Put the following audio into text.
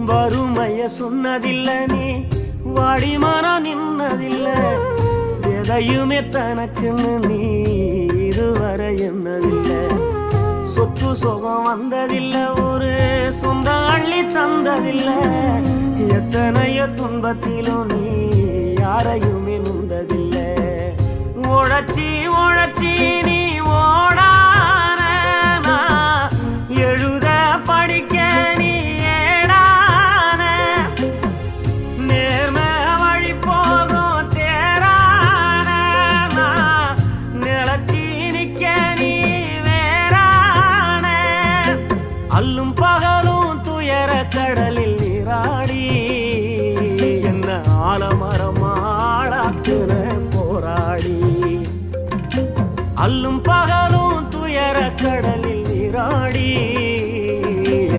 வறுமைய சொன்னதில்ல நீ வாடிமானம் நின்னதில்ல எதையுமே தனக்குன்னு நீ இதுவரை என்னதில்லை சொத்து சுகம் வந்ததில்ல ஒரு சொந்த அள்ளி தந்ததில்ல எத்தனைய துன்பத்திலும் நீ யாரையுமே நுந்ததில்ல உழைச்சி உழைச்சி நீ ஓடான எழுத படிக்க நீ ஏடான நேர்ம வழி போகும் தேரான நிலச்சி நிக்க நீ அல்லும் பகலும் துயர கடலில் நீராடி என்ன ஆலமரமாளாக்குற போராடி அல்லும் பகலும் துயர கடலில் நீராடி